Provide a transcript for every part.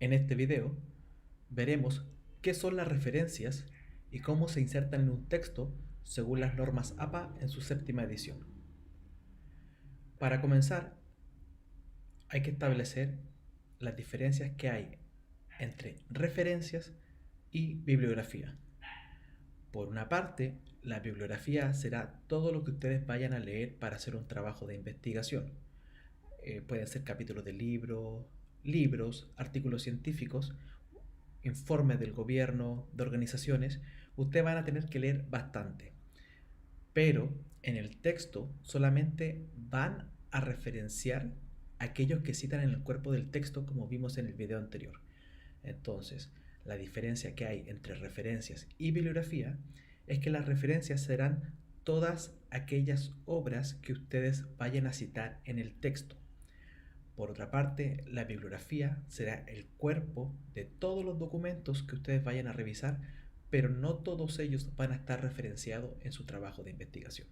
En este video veremos qué son las referencias y cómo se insertan en un texto según las normas APA en su séptima edición. Para comenzar, hay que establecer las diferencias que hay entre referencias y bibliografía. Por una parte, la bibliografía será todo lo que ustedes vayan a leer para hacer un trabajo de investigación. Pueden ser capítulos de libros, artículos científicos, informes del gobierno, de organizaciones. Ustedes van a tener que leer bastante. Pero en el texto solamente van a referenciar aquellos que citan en el cuerpo del texto, como vimos en el video anterior. Entonces, la diferencia que hay entre referencias y bibliografía es que las referencias serán todas aquellas obras que ustedes vayan a citar en el texto. Por otra parte, la bibliografía será el cuerpo de todos los documentos que ustedes vayan a revisar, pero no todos ellos van a estar referenciados en su trabajo de investigación.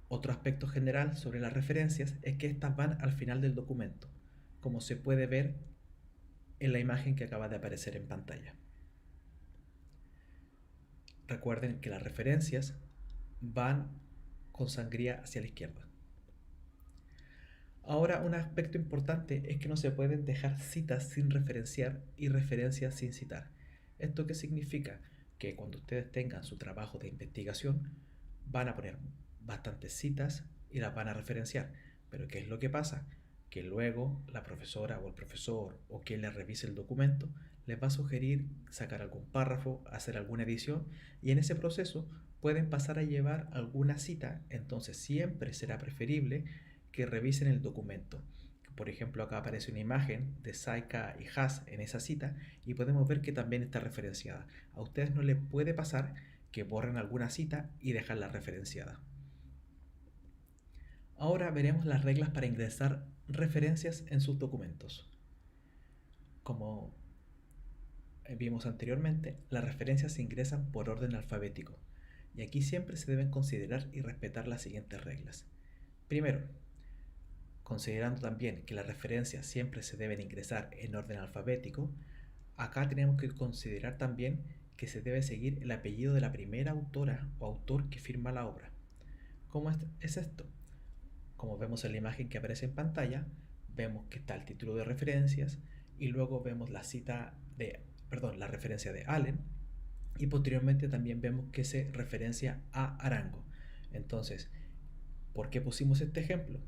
Otro aspecto general sobre las referencias es que estas van al final del documento, como se puede ver en la imagen que acaba de aparecer en pantalla. Recuerden que las referencias van con sangría hacia la izquierda. Ahora, un aspecto importante es que no se pueden dejar citas sin referenciar y referencias sin citar. ¿Esto qué significa? Que cuando ustedes tengan su trabajo de investigación van a poner bastantes citas y las van a referenciar. Pero ¿qué es lo que pasa? Que luego la profesora o el profesor o quien les revise el documento les va a sugerir sacar algún párrafo, hacer alguna edición, y en ese proceso pueden pasar a llevar alguna cita. Entonces siempre será preferible que revisen el documento. Por ejemplo, acá aparece una imagen de Saika y Haas en esa cita y podemos ver que también está referenciada. A ustedes no les puede pasar que borren alguna cita y dejarla referenciada. Ahora veremos las reglas para ingresar referencias en sus documentos. Como vimos anteriormente, las referencias se ingresan por orden alfabético y aquí siempre se deben considerar y respetar las siguientes reglas. Primero, considerando también que las referencias siempre se deben ingresar en orden alfabético, acá tenemos que considerar también que se debe seguir el apellido de la primera autora o autor que firma la obra. ¿Cómo es esto? Como vemos en la imagen que aparece en pantalla, vemos que está el título de referencias y luego vemos la referencia de Allen, y posteriormente también vemos que se referencia a Arango. Entonces, ¿por qué pusimos este ejemplo?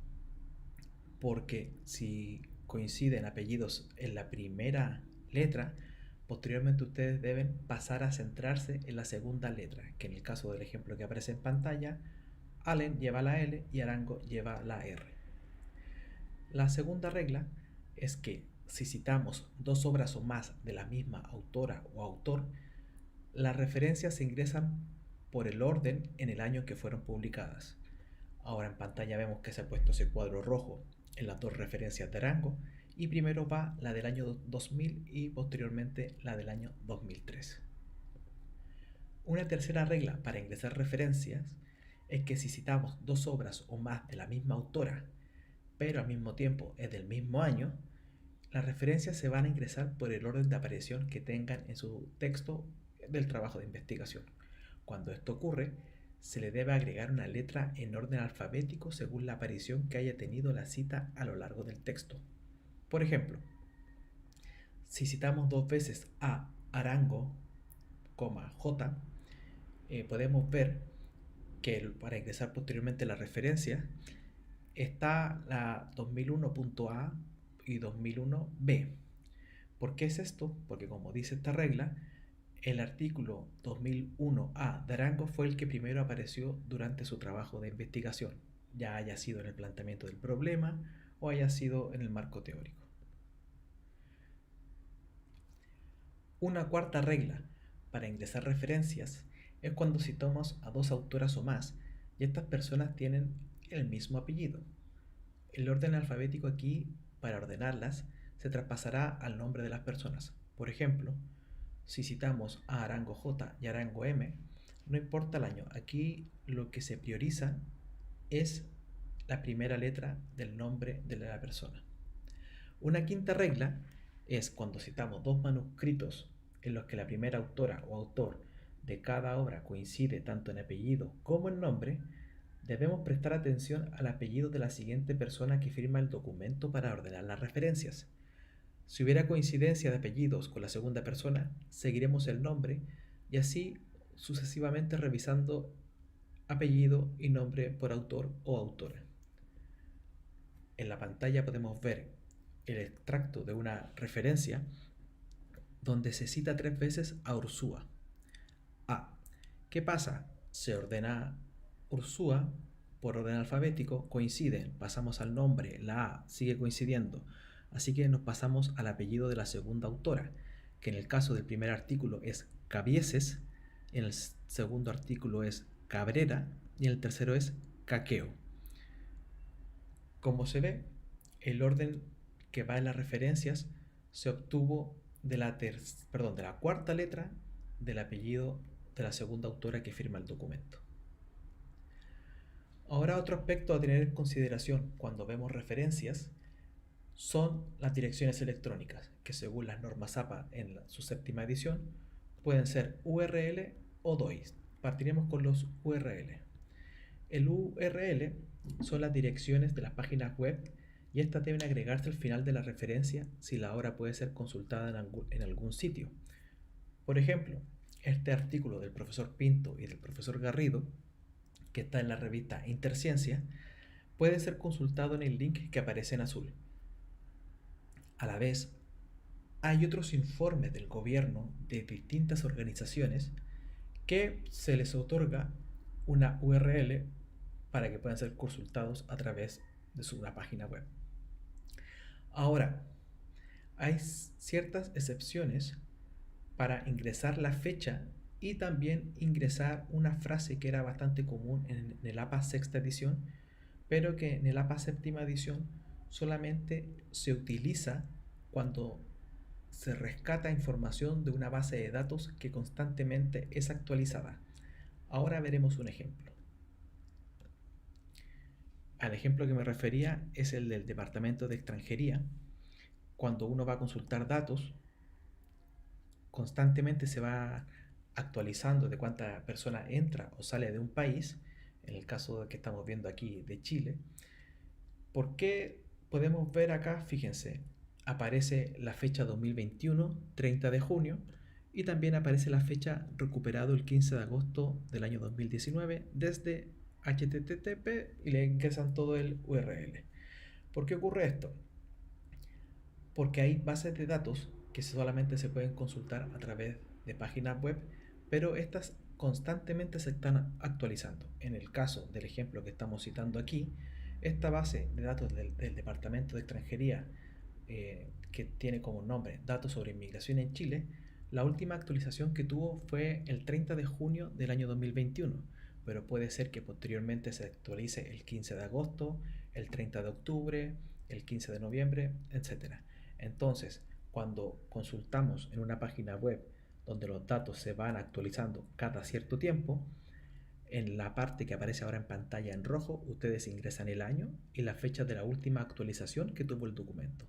Porque si coinciden apellidos en la primera letra, posteriormente ustedes deben pasar a centrarse en la segunda letra, que en el caso del ejemplo que aparece en pantalla, Allen lleva la L y Arango lleva la R. La segunda regla es que si citamos dos obras o más de la misma autora o autor, las referencias se ingresan por el orden en el año que fueron publicadas. Ahora en pantalla vemos que se ha puesto ese cuadro rojo en las dos referencias de Arango, y primero va la del año 2000 y posteriormente la del año 2003. Una tercera regla para ingresar referencias es que si citamos dos obras o más de la misma autora, pero al mismo tiempo es del mismo año, las referencias se van a ingresar por el orden de aparición que tengan en su texto del trabajo de investigación. Cuando esto ocurre, se le debe agregar una letra en orden alfabético según la aparición que haya tenido la cita a lo largo del texto. Por ejemplo, si citamos dos veces a Arango, J, podemos ver que para ingresar posteriormente la referencia está la 2001.a y 2001b. ¿Por qué es esto? Porque como dice esta regla, el artículo 2001A de Arango fue el que primero apareció durante su trabajo de investigación, ya haya sido en el planteamiento del problema o haya sido en el marco teórico. Una cuarta regla para ingresar referencias es cuando citamos a dos autoras o más y estas personas tienen el mismo apellido. El orden alfabético aquí, para ordenarlas, se traspasará al nombre de las personas. Por ejemplo, si citamos a Arango J y Arango M, no importa el año, aquí lo que se prioriza es la primera letra del nombre de la persona. Una quinta regla es cuando citamos dos manuscritos en los que la primera autora o autor de cada obra coincide tanto en apellido como en nombre, debemos prestar atención al apellido de la siguiente persona que firma el documento para ordenar las referencias. Si hubiera coincidencia de apellidos con la segunda persona, seguiremos el nombre y así sucesivamente revisando apellido y nombre por autor o autora. En la pantalla podemos ver el extracto de una referencia donde se cita 3 veces a Ursúa. ¿Qué pasa? Se ordena Ursúa por orden alfabético, coinciden, pasamos al nombre, la A sigue coincidiendo, así que nos pasamos al apellido de la segunda autora, que en el caso del primer artículo es Cabieses, en el segundo artículo es Cabrera y en el tercero es Caqueo. Como se ve, el orden que va en las referencias se obtuvo de la cuarta letra del apellido de la segunda autora que firma el documento. Ahora, otro aspecto a tener en consideración cuando vemos referencias son las direcciones electrónicas, que según las normas APA en su séptima edición pueden ser URL o DOI. Partiremos con los URL. El URL son las direcciones de las páginas web y estas deben agregarse al final de la referencia si la obra puede ser consultada en algún sitio. Por ejemplo, este artículo del profesor Pinto y del profesor Garrido, que está en la revista Interciencia, puede ser consultado en el link que aparece en azul. A la vez, hay otros informes del gobierno de distintas organizaciones que se les otorga una URL para que puedan ser consultados a través de una página web. Ahora, hay ciertas excepciones para ingresar la fecha y también ingresar una frase que era bastante común en el APA sexta edición, pero que en el APA séptima edición solamente se utiliza cuando se rescata información de una base de datos que constantemente es actualizada. Ahora veremos un ejemplo. Al ejemplo que me refería es el del Departamento de Extranjería. Cuando uno va a consultar datos, constantemente se va actualizando de cuánta persona entra o sale de un país, en el caso que estamos viendo aquí de Chile. ¿Por qué podemos ver acá? Fíjense, aparece la fecha 2021, 30 de junio, y también aparece la fecha recuperado el 15 de agosto del año 2019 desde HTTP y le ingresan todo el URL. ¿Por qué ocurre esto? Porque hay bases de datos que solamente se pueden consultar a través de páginas web, pero estas constantemente se están actualizando. En el caso del ejemplo que estamos citando aquí, esta base de datos del Departamento de Extranjería, que tiene como nombre Datos sobre Inmigración en Chile, la última actualización que tuvo fue el 30 de junio del año 2021, pero puede ser que posteriormente se actualice el 15 de agosto, el 30 de octubre, el 15 de noviembre, etc. Entonces, cuando consultamos en una página web donde los datos se van actualizando cada cierto tiempo, en la parte que aparece ahora en pantalla en rojo, ustedes ingresan el año y la fecha de la última actualización que tuvo el documento.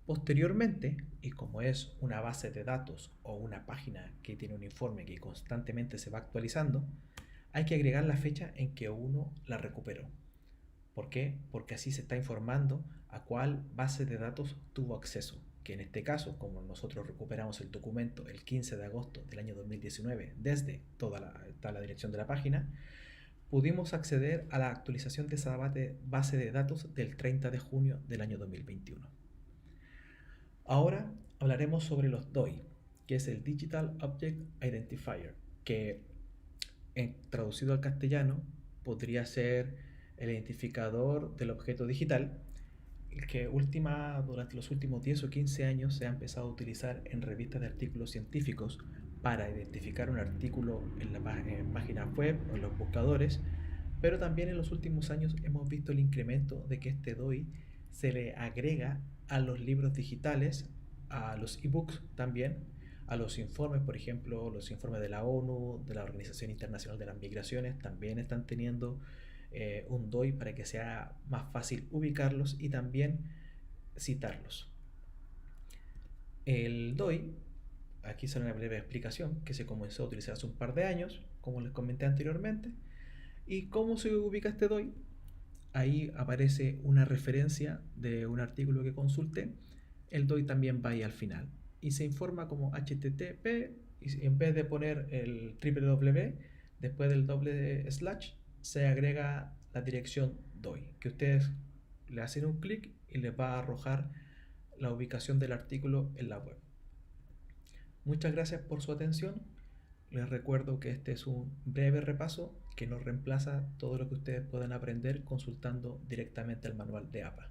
Posteriormente, y como es una base de datos o una página que tiene un informe que constantemente se va actualizando, hay que agregar la fecha en que uno la recuperó. ¿Por qué? Porque así se está informando a cuál base de datos tuvo acceso, que en este caso, como nosotros recuperamos el documento el 15 de agosto del año 2019 desde toda la dirección de la página, pudimos acceder a la actualización de esa base de datos del 30 de junio del año 2021. Ahora hablaremos sobre los DOI, que es el Digital Object Identifier, que traducido al castellano podría ser el identificador del objeto digital, que durante los últimos 10 o 15 años se ha empezado a utilizar en revistas de artículos científicos para identificar un artículo en páginas web o en los buscadores, pero también en los últimos años hemos visto el incremento de que este DOI se le agrega a los libros digitales, a los ebooks también, a los informes, por ejemplo, los informes de la ONU, de la Organización Internacional de las Migraciones, también están teniendo un DOI para que sea más fácil ubicarlos y también citarlos. El DOI, aquí sale una breve explicación que se comenzó a utilizar hace un par de años, como les comenté anteriormente. ¿Y cómo se ubica este DOI? Ahí aparece una referencia de un artículo que consulté. El DOI también va ahí al final y se informa como HTTP, y en vez de poner el www, después del doble slash se agrega la dirección DOI, que ustedes le hacen un clic y les va a arrojar la ubicación del artículo en la web. Muchas gracias por su atención. Les recuerdo que este es un breve repaso que no reemplaza todo lo que ustedes puedan aprender consultando directamente el manual de APA.